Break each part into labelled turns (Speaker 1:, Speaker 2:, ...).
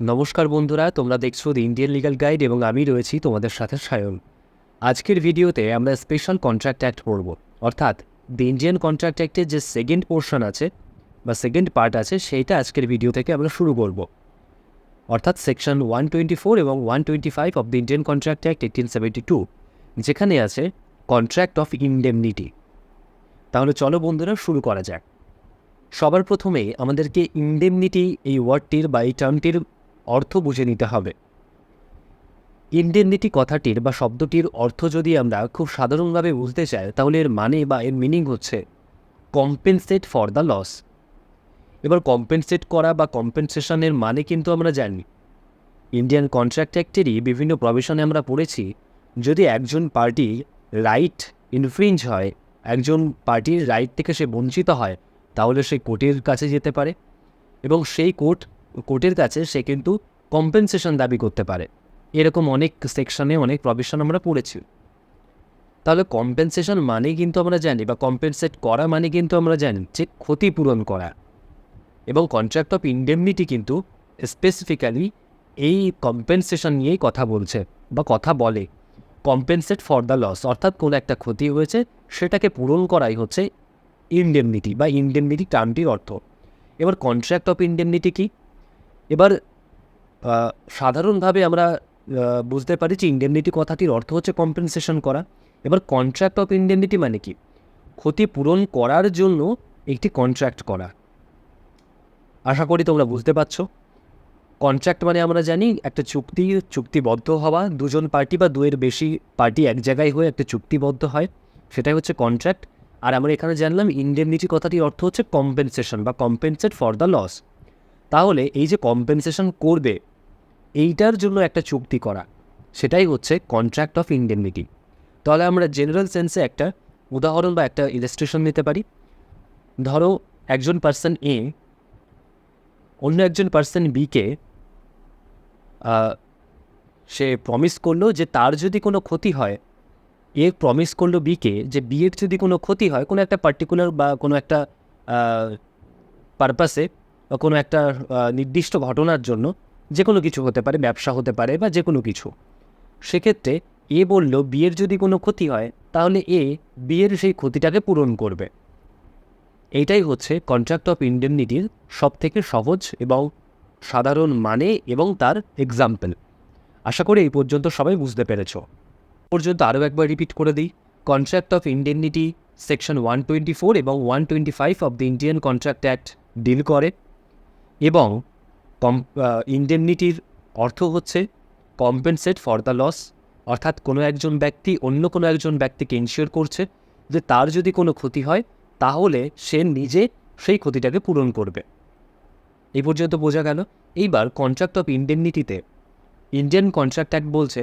Speaker 1: নমস্কার বন্ধুরা, তোমরা দেখছো দ্য ইন্ডিয়ান লিগ্যাল গাইড এবং আমি রয়েছি তোমাদের সাথে সায়ন। আজকের ভিডিওতে আমরা স্পেশাল কন্ট্রাক্ট অ্যাক্ট পড়ব, অর্থাৎ দ্য ইন্ডিয়ান কন্ট্রাক্ট অ্যাক্টের যে সেকেন্ড পোর্শন আছে বা সেকেন্ড পার্ট আছে সেইটা আজকের ভিডিও থেকে আমরা শুরু করব। অর্থাৎ সেকশন 124 এবং 125 of the Indian contract act 1872, যেখানে আছে কন্ট্রাক্ট অফ ইনডেমনিটি। তাহলে চলো বন্ধুরা শুরু করা যাক। সবার প্রথমে আমাদেরকে ইনডেমনিটি এই ওয়ার্ডটির বা এই টার্মটির অর্থ বুঝে নিতে হবে। ইনডেমনিটি কথাটির বা শব্দটির অর্থ যদি আমরা খুব সাধারণভাবে বুঝতে চাই, তাহলে এর মানে বা এর মিনিং হচ্ছে কম্পেনসেট ফর দ্য লস। এবার কম্পেনসেট করা বা কম্পেনসেশনের মানে কিন্তু আমরা জানি। ইন্ডিয়ান কন্ট্রাক্ট অ্যাক্টেরই বিভিন্ন প্রভিশনে আমরা পড়েছি, যদি একজন পার্টি রাইট ইনফ্রিঞ্জ হয়, একজন পার্টির রাইট থেকে সে বঞ্চিত হয়, তাহলে সে কোর্টের কাছে যেতে পারে এবং সেই কোর্টের কাছে সে কিন্তু কম্পেনসেশন দাবি করতে পারে। এরকম অনেক সেকশনে অনেক প্রভিশন আমরা পড়েছি। তাহলে কম্পেনসেশন মানে কিন্তু আমরা জানি, বা কম্পেনসেট করা মানে কিন্তু আমরা জানি যে ক্ষতিপূরণ করা। এবং কন্ট্রাক্ট অফ ইনডেমনিটি কিন্তু স্পেসিফিক্যালি এই কম্পেনসেশন নিয়েই কথা বলছে বা কথা বলে। কম্পেনসেট ফর দ্য লস, অর্থাৎ কোনো একটা ক্ষতি হয়েছে সেটাকে পূরণ করাই হচ্ছে ইনডেমনিটি বা ইনডেমনিটি টার্মটির অর্থ। এবার কন্ট্রাক্ট অফ ইনডেমনিটি কি? এবার সাধারণভাবে আমরা বুঝতে পারি যে ইনডেমনিটি কথাটির অর্থ হচ্ছে কম্পেনসেশন করা। এবার কন্ট্রাক্ট অফ ইনডেমনিটি মানে কি? ক্ষতিপূরণ করার জন্য একটি কন্ট্রাক্ট করা। আশা করি তোমরা বুঝতে পারছো। কন্ট্রাক্ট মানে আমরা জানি একটা চুক্তিবদ্ধ হওয়া, দুজন পার্টি বা দুয়ের বেশি পার্টি এক জায়গায় হয়ে একটা চুক্তিবদ্ধ হয়, সেটাই হচ্ছে কন্ট্রাক্ট। আর আমরা এখানে জানলাম ইনডেমনিটি কথাটির অর্থ হচ্ছে কম্পেনসেশন বা কম্পেনসেট ফর দ্য লস। তাহলে এই যে কম্পেনসেশন করবে, এইটার জন্য একটা চুক্তি করা, সেটাই হচ্ছে কন্ট্রাক্ট অফ ইনডেমনিটি। তাহলে আমরা জেনারেল সেন্সে একটা উদাহরণ বা একটা ইলাস্ট্রেশন নিতে পারি। ধরো একজন পার্সন এ অন্য একজন পার্সন বিকে সে প্রমিস করলো যে তার যদি কোনো ক্ষতি হয়, এ প্রমিস করলো বিকে যে বিয়ের যদি কোনো ক্ষতি হয় কোনো একটা পার্টিকুলার বা কোনো একটা পারপাসে বা কোনো একটা নির্দিষ্ট ঘটনার জন্য, যে কোনো কিছু হতে পারে, ব্যবসা হতে পারে বা যে কোনো কিছু, সেক্ষেত্রে এ বলল বিয়ের যদি কোনো ক্ষতি হয় তাহলে এ বিয়ের সেই ক্ষতিটাকে পূরণ করবে। এইটাই হচ্ছে কন্ট্রাক্ট অফ ইনডেমনিটির সবথেকে সহজ এবং সাধারণ মানে এবং তার এক্সাম্পল। আশা করি এই পর্যন্ত সবাই বুঝতে পেরেছ। পর্যন্ত আরও একবার রিপিট করে দিই। কন্ট্রাক্ট অফ ইনডেমনিটি সেকশন 124 এবং 125 of the Indian contract act deal করে, এবং ইনডেমনিটির অর্থ হচ্ছে কম্পেনসেট ফর দ্য লস, অর্থাৎ কোনো একজন ব্যক্তি অন্য কোনো একজন ব্যক্তিকে ইনশিওর করছে যে তার যদি কোনো ক্ষতি হয় তাহলে সে নিজে সেই ক্ষতিটাকে পূরণ করবে। এই পর্যন্ত বোঝা গেল। এইবার কন্ট্রাক্ট অফ ইনডেমনিটিতে ইন্ডিয়ান কন্ট্রাক্ট অ্যাক্ট বলছে,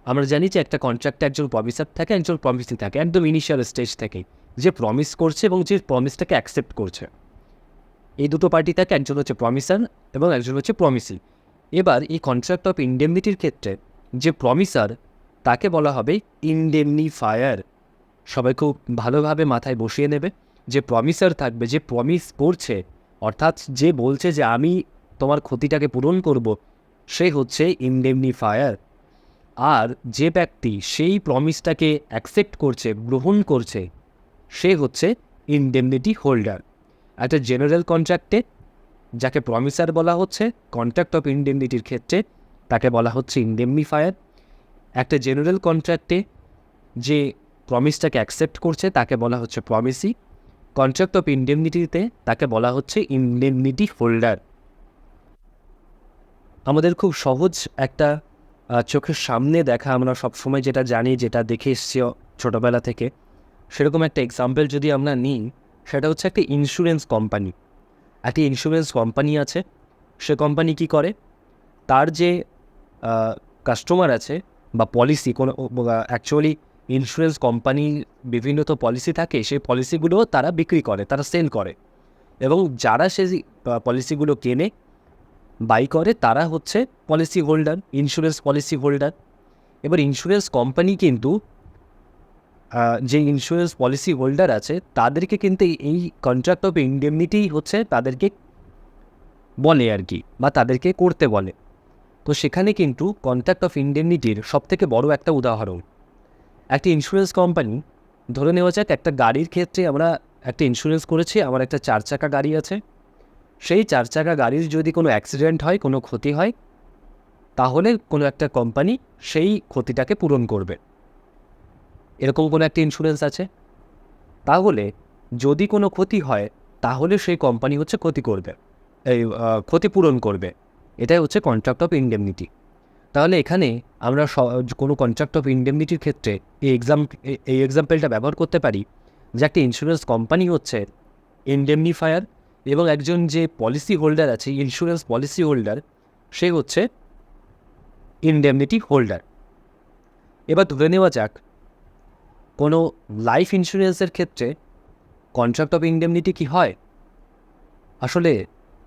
Speaker 1: আমরা জানি যে একটা কন্ট্রাক্টে একজন প্রমিসার থাকে, একজন প্রমিসি থাকে, একদম ইনিশিয়াল স্টেজ থেকেই যে প্রমিস করছে এবং যে প্রমিসটাকে অ্যাকসেপ্ট করছে। এই দুটো পার্টি থাকে, একজন হচ্ছে প্রমিসার এবং একজন হচ্ছে প্রমিসি। এবার এই কন্ট্রাক্ট অফ ইনডেমনিটির ক্ষেত্রে যে প্রমিসার তাকে বলা হবে ইনডেমনিফায়ার। সবাই খুব ভালোভাবে মাথায় বসিয়ে নেবে, যে প্রমিসার থাকবে, যে প্রমিস করছে, অর্থাৎ যে বলছে যে আমি তোমার ক্ষতিটাকে পূরণ করব, সে হচ্ছে ইনডেমনিফায়ার। আর যে ব্যক্তি সেই প্রমিসটাকে অ্যাকসেপ্ট করছে, গ্রহণ করছে, সে হচ্ছে ইনডেমনিটি হোল্ডার। একটা জেনারেল কন্ট্রাক্টে যাকে প্রমিসার বলা হচ্ছে, কন্ট্রাক্ট অফ ইনডেমনিটির ক্ষেত্রে তাকে বলা হচ্ছে ইনডেমনিফায়ার। একটা জেনারেল কন্ট্রাক্টে যে প্রমিসটাকে অ্যাকসেপ্ট করছে তাকে বলা হচ্ছে প্রমিসি। কন্ট্রাক্ট অফ ইনডেমনিটিতে তাকে বলা হচ্ছে ইনডেমনিটি হোল্ডার। আমাদের খুব সহজ একটা চোখের সামনে দেখা, আমরা সবসময় যেটা জানি, যেটা দেখে এসছি ছোটোবেলা থেকে, সেরকম একটা এক্সাম্পল যদি আমরা নিই, সেটা হচ্ছে একটা ইন্স্যুরেন্স কোম্পানি। একটি ইন্স্যুরেন্স কোম্পানি আছে, সে কোম্পানি কি করে, তার যে কাস্টমার আছে বা পলিসি, কোনো অ্যাকচুয়ালি ইন্স্যুরেন্স কোম্পানির বিভিন্ন তো পলিসি থাকে, সেই পলিসিগুলো তারা বিক্রি করে, তারা সেল করে, এবং যারা সেই পলিসিগুলো কেনে, বাই করে, তারা হচ্ছে policy holder, insurance policy holder. এবার ইন্স্যুরেন্স কোম্পানি কিন্তু যে ইন্স্যুরেন্স পলিসি হোল্ডার আছে তাদেরকে কিন্তু এই কন্ট্রাক্ট অফ ইনডেমনিটি হচ্ছে তাদেরকে বলে আর কি, বা তাদেরকে করতে বলে। তো সেখানে কিন্তু কন্ট্রাক্ট অফ ইন্ডেমনিটির সবথেকে বড় একটা উদাহরণ। একটা ইন্স্যুরেন্স কোম্পানি, ধরে নেওয়া যাক একটা গাড়ির ক্ষেত্রে আমরা একটা ইন্স্যুরেন্স করেছি, আমার একটা 4 চাকা গাড়ি আছে। সেই 4 চাকা গাড়ির যদি কোনো অ্যাক্সিডেন্ট হয়, কোনো ক্ষতি হয়, তাহলে কোনো একটা কোম্পানি সেই ক্ষতিটাকে পূরণ করবে। এরকম কোনো একটা ইন্স্যুরেন্স আছে। তাহলে যদি কোনো ক্ষতি হয়, তাহলে সেই কোম্পানি হচ্ছে ক্ষতিপূরণ করবে। এটাই হচ্ছে কন্ট্রাক্ট অফ ইন্ডেমনিটি। তাহলে এখানে আমরা কোনো কন্ট্রাক্ট অফ ইন্ডেমনিটির ক্ষেত্রে এই এক্সাম্পলটা ব্যবহার করতে পারি যে একটা ইন্স্যুরেন্স কোম্পানি হচ্ছে ইন্ডেমনিফায়ার এবং একজন যে পলিসি হোল্ডার আছে, ইন্স্যুরেন্স পলিসি হোল্ডার, সে হচ্ছে ইন্ডেমনিটি হোল্ডার। এবার ধরে নেওয়া যাক কোনো লাইফ ইন্স্যুরেন্সের ক্ষেত্রে কন্ট্রাক্ট অফ ইন্ডেমনিটি কি হয়? আসলে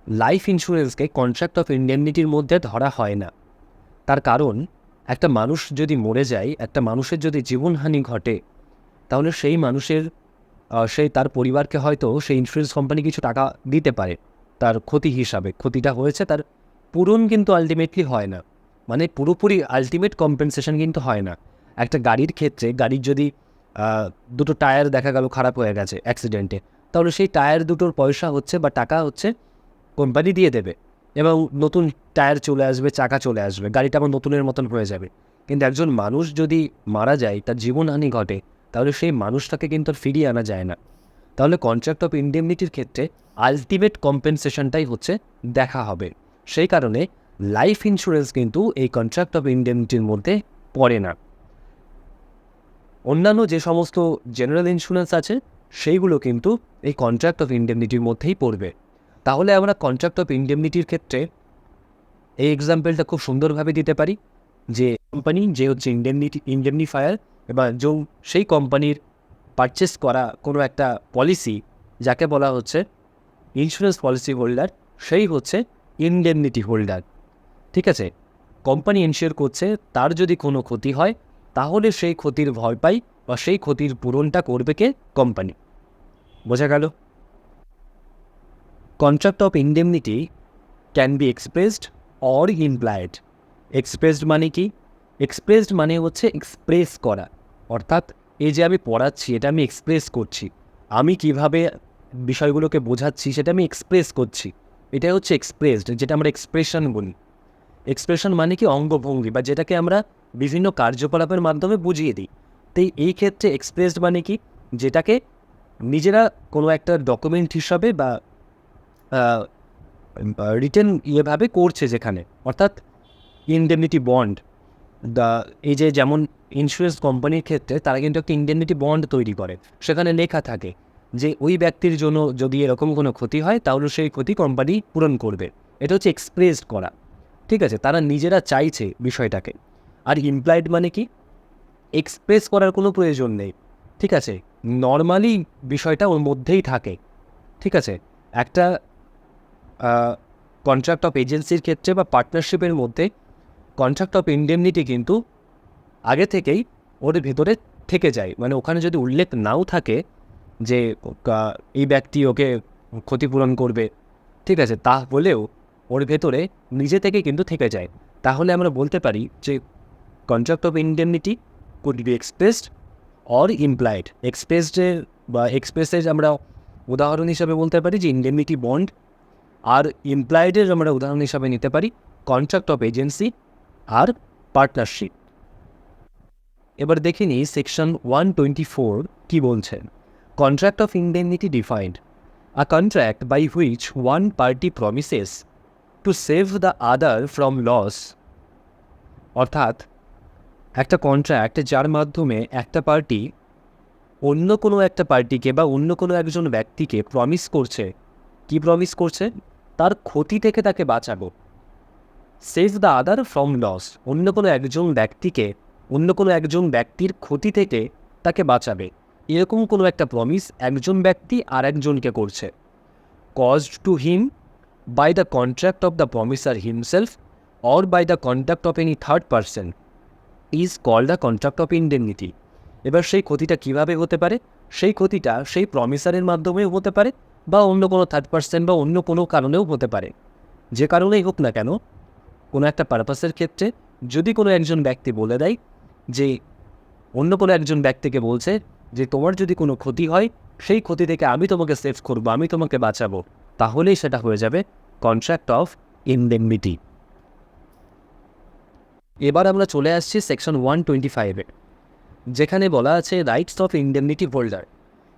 Speaker 1: লাইফ ইন্স্যুরেন্সকে কন্ট্রাক্ট অফ ইন্ডেমনিটির মধ্যে ধরা হয় না। তার কারণ একটা মানুষ যদি মরে যায়, একটা মানুষের যদি জীবনহানি ঘটে, তাহলে সেই মানুষের তার পরিবারকে হয়তো সেই ইন্স্যুরেন্স কোম্পানি কিছু টাকা দিতে পারে তার ক্ষতি হিসাবে। ক্ষতিটা হয়েছে, তার পূরণ কিন্তু আলটিমেটলি হয় না, মানে পুরোপুরি আলটিমেট কম্পেনসেশন কিন্তু হয় না। একটা গাড়ির ক্ষেত্রে, গাড়ির যদি দুটো টায়ার দেখা গেল খারাপ হয়ে গেছে অ্যাক্সিডেন্টে, তাহলে সেই টায়ার দুটোর পয়সা হচ্ছে বা টাকা হচ্ছে কোম্পানি দিয়ে দেবে এবং নতুন টায়ার চলে আসবে, চাকা চলে আসবে, গাড়িটা আবার নতুনের মতন হয়ে যাবে। কিন্তু একজন মানুষ যদি মারা যায়, তার জীবনহানি ঘটে, তাহলে সেই মানুষটাকে কিন্তু আর ফিরিয়ে আনা যায় না। তাহলে কন্ট্রাক্ট অফ ইন্ডেমনিটির ক্ষেত্রে আলটিমেট কম্পেনসেশনটাই হচ্ছে দেখা হবে। সেই কারণে লাইফ ইন্স্যুরেন্স কিন্তু এই কন্ট্রাক্ট অফ ইন্ডেমনিটির মধ্যে পড়ে না। অন্যান্য যে সমস্ত জেনারেল ইন্স্যুরেন্স আছে, সেইগুলো কিন্তু এই কন্ট্রাক্ট অফ ইন্ডেমনিটির মধ্যেই পড়বে। তাহলে আমরা কন্ট্রাক্ট অফ ইন্ডেমনিটির ক্ষেত্রে এই এক্সাম্পলটা খুব সুন্দরভাবে দিতে পারি যে কোম্পানি যে হচ্ছে ইন্ডেমনিফায়ার, এবং সেই কোম্পানির পারচেস করা কোনো একটা পলিসি, যাকে বলা হচ্ছে ইন্স্যুরেন্স পলিসি হোল্ডার, সেই হচ্ছে ইন্ডেমনিটি হোল্ডার। ঠিক আছে? কোম্পানি ইনশিওর করছে তার যদি কোনো ক্ষতি হয়, তাহলে সেই ক্ষতির ভয় পাই বা সেই ক্ষতির পূরণটা করবে কে? কোম্পানি। বোঝা গেল? Contract of indemnity can be expressed or implied. Expressed মানে কি? এক্সপ্রেসড মানে হচ্ছে এক্সপ্রেস করা, অর্থাৎ এই যে আমি পড়াচ্ছি, এটা আমি এক্সপ্রেস করছি, আমি কিভাবে বিষয়গুলোকে বোঝাচ্ছি সেটা আমি এক্সপ্রেস করছি, এটাই হচ্ছে এক্সপ্রেসড, যেটা আমরা এক্সপ্রেশন বলি। এক্সপ্রেশন মানে কি? অঙ্গভঙ্গি, বা যেটাকে আমরা বিভিন্ন কার্যকলাপের মাধ্যমে বুঝিয়ে দিই। তো এই ক্ষেত্রে এক্সপ্রেসড মানে কি? যেটাকে নিজেরা কোনো একটা ডকুমেন্ট হিসাবে বা রিটেন ইয়েভাবে করছে যেখানে, অর্থাৎ ইনডেমনিটি বন্ড, এই যে যেমন ইন্স্যুরেন্স কোম্পানির ক্ষেত্রে তারা কিন্তু একটা ইনডেমনিটি বন্ড তৈরি করে, সেখানে লেখা থাকে যে ওই ব্যক্তির জন্য যদি এরকম কোনো ক্ষতি হয়, তাহলে সেই ক্ষতি কোম্পানি পূরণ করবে। এটা হচ্ছে এক্সপ্রেসড করা। ঠিক আছে? তারা নিজেরা চাইছে বিষয়টাকে। আর ইমপ্লাইড মানে কি? এক্সপ্রেস করার কোনো প্রয়োজন নেই। ঠিক আছে? নর্মালি বিষয়টা ওর মধ্যেই থাকে। ঠিক আছে? একটা কন্ট্রাক্ট অফ এজেন্সির ক্ষেত্রে বা পার্টনারশিপের মধ্যে কন্ট্রাক্ট অফ ইন্ডেমনিটি কিন্তু আগে থেকেই ওর ভেতরে থেকে যায়। মানে ওখানে যদি উল্লেখ নাও থাকে যে এই ব্যক্তি ওকে ক্ষতিপূরণ করবে, ঠিক আছে, তা বলেও ওর ভেতরে নিজে থেকে কিন্তু থেকে যায়। তাহলে আমরা বলতে পারি যে contract of indemnity could be expressed or implied. এক্সপ্রেসের আমরা উদাহরণ হিসাবে বলতে পারি যে ইন্ডেমনিটি বন্ড, আর ইমপ্লয়েডের আমরা উদাহরণ হিসাবে নিতে পারি কন্ট্রাক্ট অফ এজেন্সি আর পার্টনারশিপ। এবার দেখে নিই সেকশন 124 কি বলছেন। Contract of indemnity defined a contract by which one party promises to save the other from loss. অর্থাৎ একটা কন্ট্রাক্ট যার মাধ্যমে একটা পার্টি অন্য কোনো একটা পার্টিকে বা অন্য কোনো একজন ব্যক্তিকে প্রমিস করছে। কি প্রমিস করছে? তার ক্ষতি থেকে তাকে বাঁচাবো। Save the other from loss, অন্য কোনো একজন ব্যক্তির ক্ষতি থেকে তাকে বাঁচাবে, এরকম কোনো একটা প্রমিস একজন ব্যক্তি আর একজনকে করছে। Caused to him by the contract of the promisor himself or by the contract of any third person is called the contract of indemnity. এবার সেই ক্ষতিটা কিভাবে হতে পারে? সেই ক্ষতিটা সেই প্রমিসারের মাধ্যমেও হতে পারে, বা অন্য কোনো থার্ড পার্সন বা অন্য কোনো কারণেও হতে পারে। যে কারণেই হোক না কেন, কোনো একটা পারপাসের ক্ষেত্রে যদি কোনো একজন ব্যক্তি বলে দেয় যে অন্য কোনো একজন ব্যক্তিকে বলছে যে তোমার যদি কোনো ক্ষতি হয় সেই ক্ষতি থেকে আমি তোমাকে সেভ করবো, আমি তোমাকে বাঁচাবো, তাহলেই সেটা হয়ে যাবে কন্ট্রাক্ট অফ ইনডেমনিটি। এবার আমরা চলে আসছি সেকশন 125-এ, যেখানে বলা আছে rights of indemnity holder.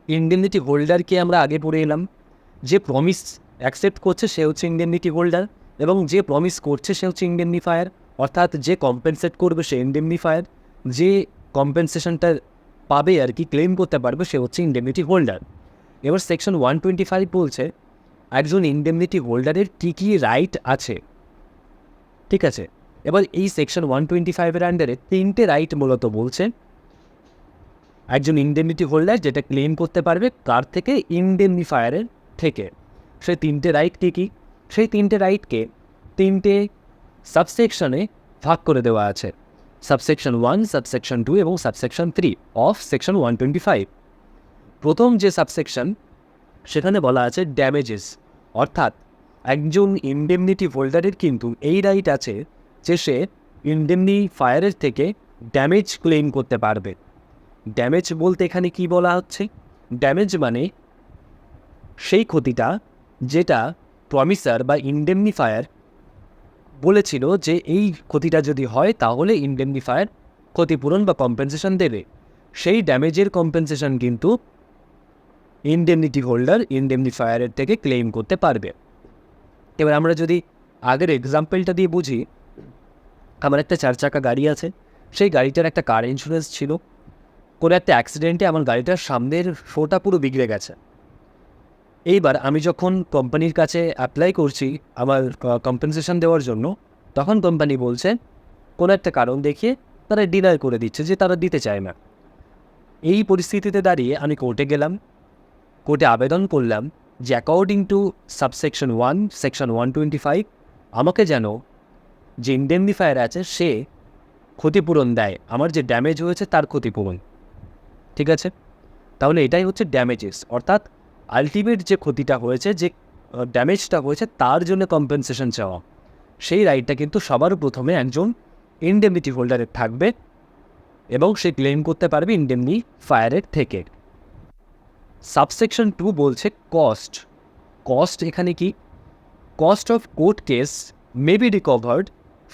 Speaker 1: Indemnity হোল্ডারকে আমরা আগে পড়ে এলাম। যে প্রমিস অ্যাকসেপ্ট করছে সে হচ্ছে ইনডেমনিটি হোল্ডার, এবং যে প্রমিস করছে সে হচ্ছে ইনডেমনিফায়ার, অর্থাৎ যে কম্পেনসেট করবে সে ইনডেমনিফায়ার, যে কম্পেনসেশনটা পাবে আর কি ক্লেম করতে পারবে সে হচ্ছে ইনডেমনিটি হোল্ডার। এবার সেকশন 125 বলছে একজন ইনডেমনিটি হোল্ডারের কী কী রাইট আছে। ঠিক আছে, এবার এই সেকশন 125-এর আন্ডারে 3টে রাইট মূলত বলছে একজন ইনডেমনিটি হোল্ডার যেটা ক্লেম করতে পারবে কার থেকে, ইনডেমনিফায়ারের থেকে। সেই 3টে রাইট কী কী? সেই 3টে রাইটকে 3টে সাবসেকশনে ভাগ করে দেওয়া আছে, সাবসেকশন 1, সাবসেকশন 2 এবং সাবসেকশন 3 অফ সেকশন 125। প্রথম যে সাবসেকশন সেখানে বলা আছে ড্যামেজেস, অর্থাৎ একজন ইনডেমনিটি হোল্ডারের কিন্তু এই রাইট আছে যে সে ইনডেমনিফায়ারের থেকে ড্যামেজ ক্লেম করতে পারবে। ড্যামেজ বলতে এখানে কি বলা হচ্ছে? ড্যামেজ মানে সেই ক্ষতিটা যেটা প্রমিসার বা ইনডেমনিফায়ার বলেছিল যে এই ক্ষতিটা যদি হয় তাহলে ইনডেমনিফায়ার ক্ষতিপূরণ বা কম্পেনসেশন দেবে, সেই ড্যামেজের কম্পেনসেশন কিন্তু ইনডেমনিটি হোল্ডার ইনডেমনিফায়ারের থেকে ক্লেম করতে পারবে। এবার আমরা যদি আগের এক্সাম্পলটা দিয়ে বুঝি, আমার একটা 4 চাকা গাড়ি আছে, সেই গাড়িটার একটা কার ইন্স্যুরেন্স ছিল। কোনো একটা অ্যাক্সিডেন্টে আমার গাড়িটার সামনের শোটা পুরো বিগড়ে গেছে। এইবার আমি যখন কোম্পানির কাছে অ্যাপ্লাই করছি আমার কম্পেনসেশন দেওয়ার জন্য, তখন কোম্পানি বলছে কোনো একটা কারণ দেখিয়ে তারা ডিনাই করে দিচ্ছে যে তারা দিতে চায় না। এই পরিস্থিতিতে দাঁড়িয়ে আমি কোর্টে গেলাম, কোর্টে আবেদন করলাম যে অ্যাকর্ডিং টু সাবসেকশন 1 সেকশন 125 আমাকে যেন যে ইনডেমনিফায়ার আছে সে ক্ষতিপূরণ দেয়, আমার যে ড্যামেজ হয়েছে তার ক্ষতিপূরণ। ঠিক আছে, তাহলে এটাই হচ্ছে ড্যামেজেস, অর্থাৎ আলটিমেট যে ক্ষতিটা হয়েছে, যে ড্যামেজটা হয়েছে তার জন্য কম্পেনসেশন চাওয়া। সেই রাইটটা কিন্তু সবার প্রথমে একজন ইনডেমনিটি হোল্ডারের থাকবে এবং সে ক্লেম করতে পারবে ইনডেমনিফায়ারের থেকে। সাবসেকশন 2 বলছে কস্ট। কস্ট এখানে কি? Cost of court case may be recovered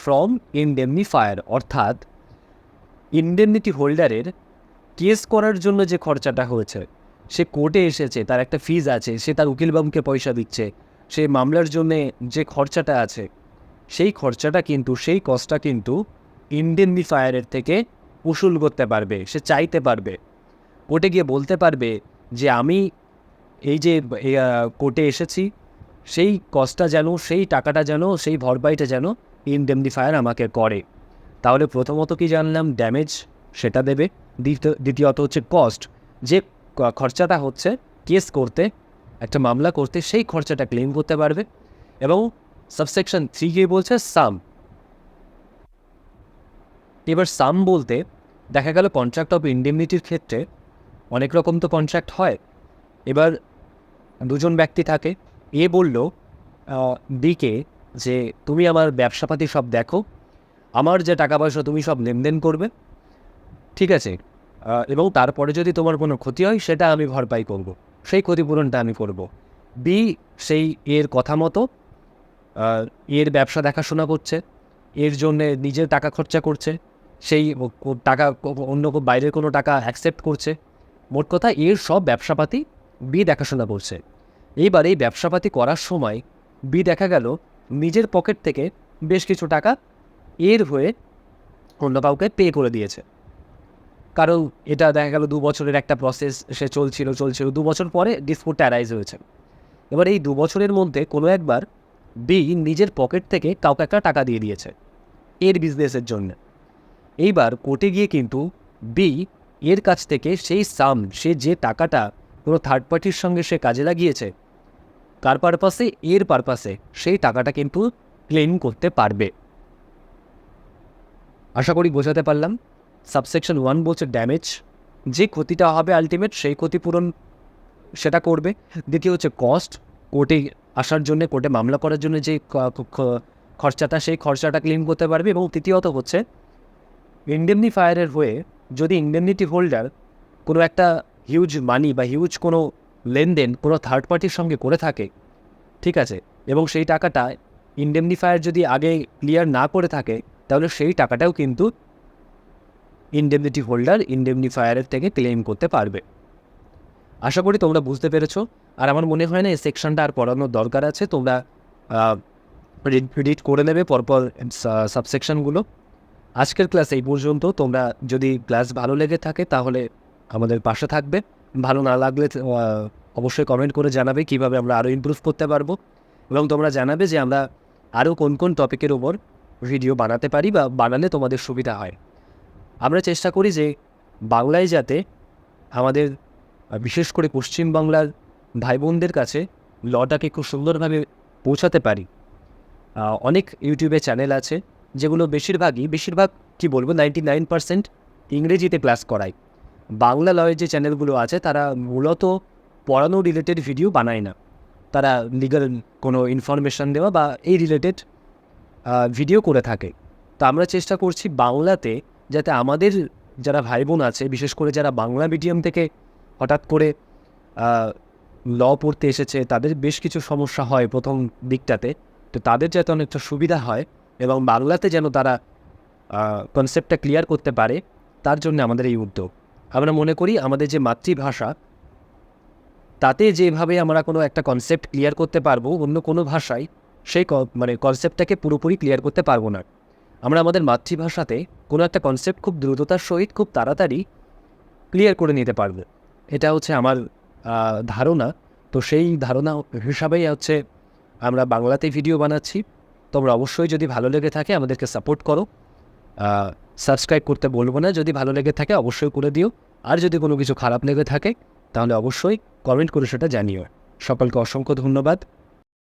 Speaker 1: from indemnifier, অর্থাৎ ইনডেমনিটি হোল্ডারের কেস করার জন্য যে খরচাটা হয়েছে, সে কোর্টে এসেছে, তার একটা ফিজ আছে, সে তার উকিলবাবুকে পয়সা দিচ্ছে, সে মামলার জন্যে যে খরচাটা আছে সেই খরচাটা কিন্তু, সেই কস্টটা কিন্তু ইনডেমনিফায়ারের থেকে উসুল করতে পারবে, সে চাইতে পারবে, কোর্টে গিয়ে বলতে পারবে যে আমি এই যে কোর্টে এসেছি সেই কস্টটা যেন, সেই টাকাটা যেন, সেই ভরপাইটা যেন ইনডেমনিফায়ার আমাকে করে। তাহলে প্রথমত কি জানলাম? ড্যামেজ, সেটা দেবে। দ্বিতীয়ত হচ্ছে কস্ট, যে খরচাটা হচ্ছে কেস করতে, একটা মামলা করতে, সেই খরচাটা ক্লেম করতে পারবে। এবং সাবসেকশন 3 কে বলছে সাম। এবার সাম বলতে দেখা গেল কন্ট্রাক্ট অফ ইনডেমনিটির ক্ষেত্রে অনেক রকম তো কন্ট্রাক্ট হয়। এবার দুজন ব্যক্তি থাকে, এ বলল বিকে যে তুমি আমার ব্যবসাপাতি সব দেখো, আমার যে টাকা পয়সা তুমি সব লেনদেন করবে, ঠিক আছে, এবং তারপরে যদি তোমার কোনো ক্ষতি হয় সেটা আমি ভরপাই করব, সেই ক্ষতিপূরণটা আমি করব। বি সেই এর কথা মতো এর ব্যবসা দেখাশোনা করছে, এর জন্যে নিজের টাকা খরচা করছে, সেই টাকা অন্য বাইরের কোনো টাকা অ্যাকসেপ্ট করছে। মোট কথা এর সব ব্যবসাপাতি বি দেখাশোনা করছে। এইবার এই ব্যবসাপাতি করার সময় বি দেখা গেল নিজের পকেট থেকে বেশ কিছু টাকা এর হয়ে অন্য কাউকে পে করে দিয়েছে, কারণ এটা দেখা গেল 2 বছরের একটা প্রসেস, সে চলছিল 2 বছর পরে ডিসপুটটা অ্যারাইজ হয়েছে। এবার এই 2 বছরের মধ্যে কোনো একবার বি নিজের পকেট থেকে কাউকে একটা টাকা দিয়ে দিয়েছে এর বিজনেসের জন্য। এইবার কোর্টে গিয়ে কিন্তু বি এর কাছ থেকে সেই সাম, সে যে টাকাটা কোনো থার্ড পার্টির সঙ্গে সে কাজে লাগিয়েছে, কার পারপাসে? এর পারপাসে, সেই টাকাটা কিন্তু ক্লেম করতে পারবে। আশা করি বোঝাতে পারলাম। সাবসেকশন 1 বলছে ড্যামেজ, যে ক্ষতিটা হবে আলটিমেট সেই ক্ষতিপূরণ সেটা করবে। দ্বিতীয় হচ্ছে কস্ট, কোর্টে আসার জন্য, কোর্টে মামলা করার জন্য যে খরচাটা সেই খরচাটা ক্লেম করতে পারবে। এবং তৃতীয়ত হচ্ছে ইন্ডেমনিফায়ারের হয়ে যদি ইন্ডেমনিটি হোল্ডার কোনো একটা হিউজ মানি বা হিউজ কোনো লেনদেন কোনো থার্ড পার্টির সঙ্গে করে থাকে, ঠিক আছে, এবং সেই টাকাটা ইন্ডেমনিফায়ার যদি আগে ক্লিয়ার না করে থাকে, তাহলে সেই টাকাটাও কিন্তু ইন্ডেমনিটি হোল্ডার ইন্ডেমনিফায়ারের থেকে ক্লেম করতে পারবে। আশা করি তোমরা বুঝতে পেরেছো। আর আমার মনে হয় না এই সেকশনটা আর পড়ানোর দরকার আছে। তোমরা রিড করে নেবে পরপর সাবসেকশনগুলো। আজকের ক্লাস এই পর্যন্ত। তোমরা যদি ক্লাস ভালো লেগে থাকে তাহলে আমাদের পাশে থাকবে, ভালো না লাগলে অবশ্যই কমেন্ট করে জানাবে কীভাবে আমরা আরও ইমপ্রুভ করতে পারবো, এবং তোমরা জানাবে যে আমরা আরও কোন কোন টপিকের ওপর ভিডিও বানাতে পারি বা বানালে তোমাদের সুবিধা হয়। আমরা চেষ্টা করি যে বাংলায় যাতে আমাদের বিশেষ করে পশ্চিমবাংলার ভাই বোনদের কাছে লটাকে খুব সুন্দরভাবে পৌঁছাতে পারি। অনেক ইউটিউবে চ্যানেল আছে যেগুলো বেশিরভাগ কি বলবো 99% ইংরেজিতে ক্লাস করায়। বাংলা লয়ের যে চ্যানেলগুলো আছে তারা মূলত পড়ানো রিলেটেড ভিডিও বানায় না, তারা লিগাল কোনো ইনফরমেশান দেওয়া বা এই রিলেটেড ভিডিও করে থাকে। তো আমরা চেষ্টা করছি বাংলাতে যাতে আমাদের যারা ভাই বোন আছে, বিশেষ করে যারা বাংলা মিডিয়াম থেকে হঠাৎ করে ল পড়তে এসেছে, তাদের বেশ কিছু সমস্যা হয় প্রথম দিকটাতে, তো তাদের যাতে অনেকটা সুবিধা হয় এবং বাংলাতে যেন তারা কনসেপ্টটা ক্লিয়ার করতে পারে, তার জন্য আমাদের এই উদ্যোগ। আমরা মনে করি আমাদের যে মাতৃভাষা, তাতে যেভাবে আমরা কোনো একটা কনসেপ্ট ক্লিয়ার করতে পারবো, অন্য কোনো ভাষায় সেই কনসেপ্টটাকে পুরোপুরি ক্লিয়ার করতে পারবো না। আমরা আমাদের মাতৃভাষাতে কোনো একটা কনসেপ্ট খুব দ্রুততার সহিত খুব তাড়াতাড়ি ক্লিয়ার করে নিতে পারবো, এটা হচ্ছে আমার ধারণা। তো সেই ধারণা হিসাবেই হচ্ছে আমরা বাংলাতে ভিডিও বানাচ্ছি। তোমরা অবশ্যই যদি ভালো লেগে থাকে আমাদেরকে সাপোর্ট করো, সাবস্ক্রাইব করতে বলবো না, যদি ভালো লেগে থাকে অবশ্যই করে দিও। আর যদি কোনো কিছু খারাপ লেগে থাকে তাহলে অবশ্যই কমেন্ট করে সেটা জানিও। সকলকে অসংখ্য ধন্যবাদ।